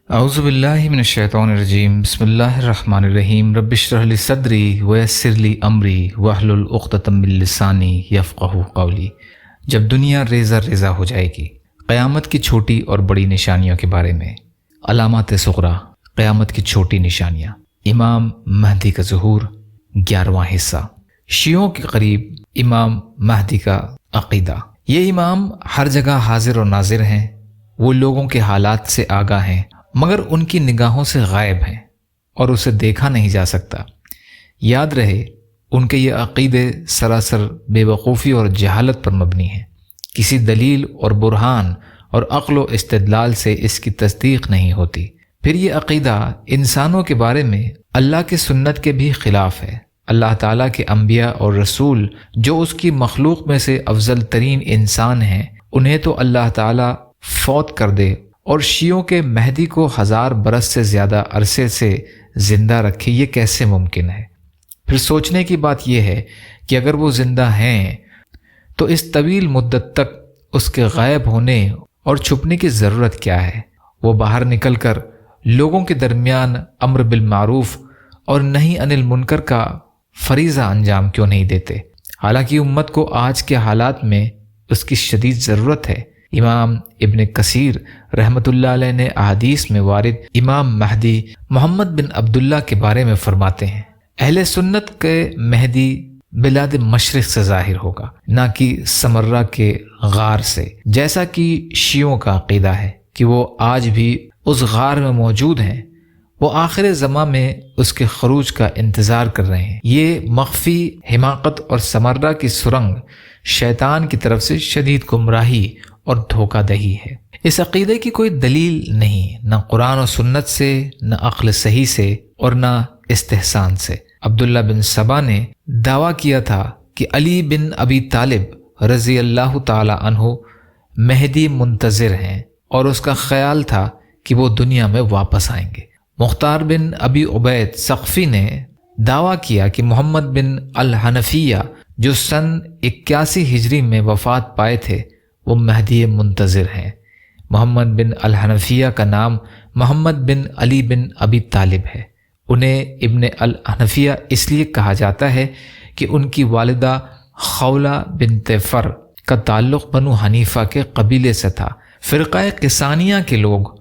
اعوذ باللہ من الشیطان الرجیم بسم اللہ الرحمن الرحیم رب اشرح لی صدری ویسر لی امری واحلل عقدۃ من لسانی یفقہوا قولی۔ جب دنیا ریزہ ریزہ ہو جائے گی، قیامت کی چھوٹی اور بڑی نشانیوں کے بارے میں۔ علامات صغریٰ، قیامت کی چھوٹی نشانیاں۔ امام مہدی کا ظہور، 11واں حصہ۔ شیعوں کے قریب امام مہدی کا عقیدہ۔ یہ امام ہر جگہ حاضر و ناظر ہیں، وہ لوگوں کے حالات سے آگاہ ہیں مگر ان کی نگاہوں سے غائب ہیں اور اسے دیکھا نہیں جا سکتا۔ یاد رہے، ان کے یہ عقیدے سراسر بے وقوفی اور جہالت پر مبنی ہیں۔ کسی دلیل اور برہان اور عقل و استدلال سے اس کی تصدیق نہیں ہوتی۔ پھر یہ عقیدہ انسانوں کے بارے میں اللہ کی سنت کے بھی خلاف ہے۔ اللہ تعالیٰ کے انبیاء اور رسول جو اس کی مخلوق میں سے افضل ترین انسان ہیں، انہیں تو اللہ تعالیٰ فوت کر دے اور شیعوں کے مہدی کو 1000 برس سے زیادہ عرصے سے زندہ رکھے، یہ کیسے ممکن ہے؟ پھر سوچنے کی بات یہ ہے کہ اگر وہ زندہ ہیں تو اس طویل مدت تک اس کے غائب ہونے اور چھپنے کی ضرورت کیا ہے؟ وہ باہر نکل کر لوگوں کے درمیان امر بالمعروف اور نہی عن المنکر کا فریضہ انجام کیوں نہیں دیتے؟ حالانکہ امت کو آج کے حالات میں اس کی شدید ضرورت ہے۔ امام ابن کثیر رحمۃ اللہ علیہ نے احادیث میں وارد امام مہدی محمد بن عبداللہ کے بارے میں فرماتے ہیں، اہل سنت کے مہدی بلاد مشرق سے ظاہر ہوگا، نہ کہ سمرہ کے غار سے، جیسا کہ شیعوں کا عقیدہ ہے کہ وہ آج بھی اس غار میں موجود ہیں۔ وہ آخر زمان میں اس کے خروج کا انتظار کر رہے ہیں۔ یہ مخفی حماقت اور سمرہ کی سرنگ شیطان کی طرف سے شدید گمراہی اور دھوکہ دہی ہے۔ اس عقیدے کی کوئی دلیل نہیں، نہ قرآن و سنت سے، نہ عقل صحیح سے اور نہ استحسان سے۔ عبداللہ بن سبا نے دعویٰ کیا تھا کہ علی بن ابی طالب رضی اللہ تعالی عنہ مہدی منتظر ہیں اور اس کا خیال تھا کہ وہ دنیا میں واپس آئیں گے۔ مختار بن ابی عبید ثقفی نے دعویٰ کیا کہ محمد بن الحنفیہ جو سن 81 ہجری میں وفات پائے تھے، وہ مہدی منتظر ہیں۔ محمد بن الحنفیہ کا نام محمد بن علی بن ابی طالب ہے۔ انہیں ابن الحنفیہ اس لیے کہا جاتا ہے کہ ان کی والدہ خولہ بنت فر کا تعلق بنو حنیفہ کے قبیلے سے تھا۔ فرقہ قسانیہ کے لوگ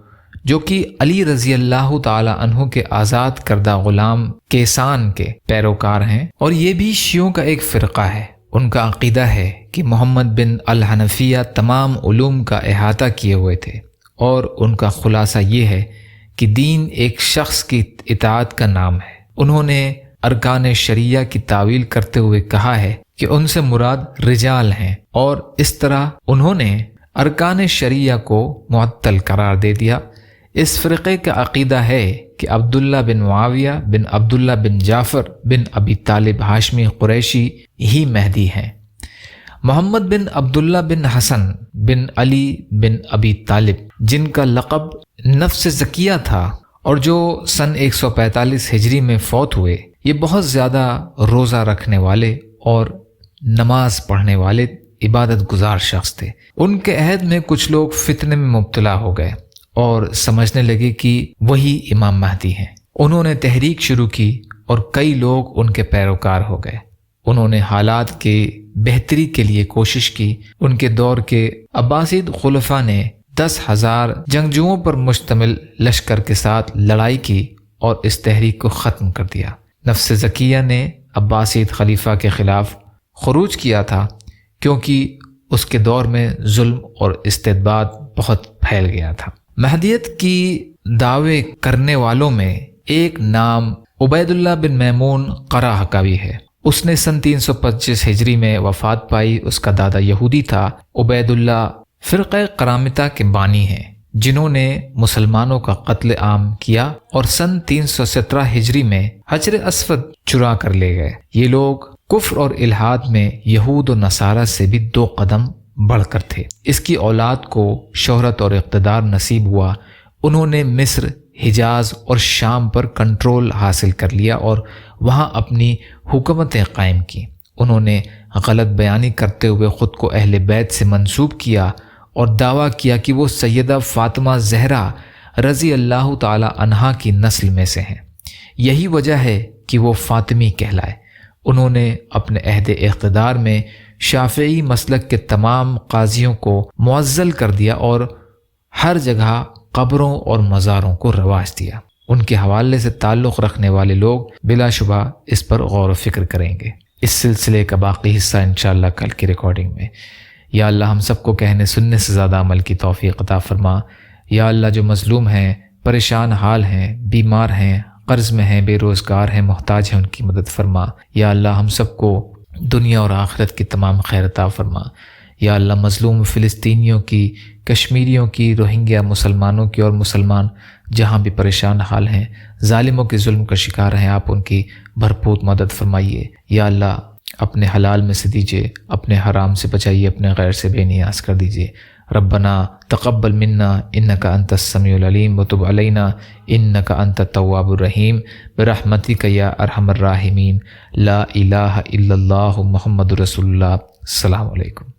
جو کہ علی رضی اللہ تعالی عنہ کے آزاد کردہ غلام کیسان کے پیروکار ہیں، اور یہ بھی شیعوں کا ایک فرقہ ہے۔ ان کا عقیدہ ہے کہ محمد بن الحنفیہ تمام علوم کا احاطہ کیے ہوئے تھے، اور ان کا خلاصہ یہ ہے کہ دین ایک شخص کی اطاعت کا نام ہے۔ انہوں نے ارکان شریعہ کی تعویل کرتے ہوئے کہا ہے کہ ان سے مراد رجال ہیں، اور اس طرح انہوں نے ارکان شریعہ کو معطل قرار دے دیا۔ اس فرقے کا عقیدہ ہے کہ عبداللہ بن معاویہ بن عبداللہ بن جعفر بن ابی طالب ہاشمی قریشی ہی مہدی ہیں۔ محمد بن عبداللہ بن حسن بن علی بن ابی طالب، جن کا لقب نفس زکیہ تھا اور جو سن 145 ہجری میں فوت ہوئے، یہ بہت زیادہ روزہ رکھنے والے اور نماز پڑھنے والے عبادت گزار شخص تھے۔ ان کے عہد میں کچھ لوگ فتنے میں مبتلا ہو گئے اور سمجھنے لگے کہ وہی امام مہدی ہیں۔ انہوں نے تحریک شروع کی اور کئی لوگ ان کے پیروکار ہو گئے۔ انہوں نے حالات کے بہتری کے لیے کوشش کی۔ ان کے دور کے عباسید خلفاء نے 10,000 جنگجوؤں پر مشتمل لشکر کے ساتھ لڑائی کی اور اس تحریک کو ختم کر دیا۔ نفس زکیہ نے عباسید خلیفہ کے خلاف خروج کیا تھا کیونکہ اس کے دور میں ظلم اور استبداد بہت پھیل گیا تھا۔ مہدیت کی دعوے کرنے والوں میں ایک نام عبید اللہ بن میمون قرہ کا بھی ہے۔ اس نے سن 325 ہجری میں وفات پائی۔ اس کا دادا یہودی تھا۔ عبید اللہ فرقہ قرامطہ کے بانی ہیں جنہوں نے مسلمانوں کا قتل عام کیا اور سن 317 ہجری میں حجر اسود چرا کر لے گئے۔ یہ لوگ کفر اور الحاد میں یہود و نصارہ سے بھی 2 قدم بڑھ کر تھے۔ اس کی اولاد کو شہرت اور اقتدار نصیب ہوا۔ انہوں نے مصر، حجاز اور شام پر کنٹرول حاصل کر لیا اور وہاں اپنی حکومتیں قائم کی۔ انہوں نے غلط بیانی کرتے ہوئے خود کو اہل بیت سے منسوب کیا اور دعویٰ کیا کہ وہ سیدہ فاطمہ زہرا رضی اللہ تعالی عنہا کی نسل میں سے ہیں۔ یہی وجہ ہے کہ وہ فاطمی کہلائے۔ انہوں نے اپنے عہد اقتدار میں شافعی مسلک کے تمام قاضیوں کو معزل کر دیا اور ہر جگہ قبروں اور مزاروں کو رواج دیا۔ ان کے حوالے سے تعلق رکھنے والے لوگ بلا شبہ اس پر غور و فکر کریں گے۔ اس سلسلے کا باقی حصہ انشاءاللہ کل کی ریکارڈنگ میں۔ یا اللہ ہم سب کو کہنے سننے سے زیادہ عمل کی توفیق عطا فرما۔ یا اللہ جو مظلوم ہیں، پریشان حال ہیں، بیمار ہیں، قرض میں ہیں، بے روزگار ہیں، محتاج ہیں، ان کی مدد فرما۔ یا اللہ ہم سب کو دنیا اور آخرت کی تمام خیر عطا فرما۔ یا اللہ مظلوم فلسطینیوں کی، کشمیریوں کی، روہنگیا مسلمانوں کی اور مسلمان جہاں بھی پریشان حال ہیں، ظالموں کے ظلم کا شکار ہیں، آپ ان کی بھرپور مدد فرمائیے۔ یا اللہ اپنے حلال میں سے دیجیے، اپنے حرام سے بچائیے، اپنے غیر سے بے نیاز کر دیجیے۔ ربنا تقبل منا انک انت السمیع العلیم وتب علینا انک انت التواب الرحیم برحمتک یا ارحم الراحمین۔ لا الہ الا اللہ محمد رسول اللہ۔ السلام علیکم۔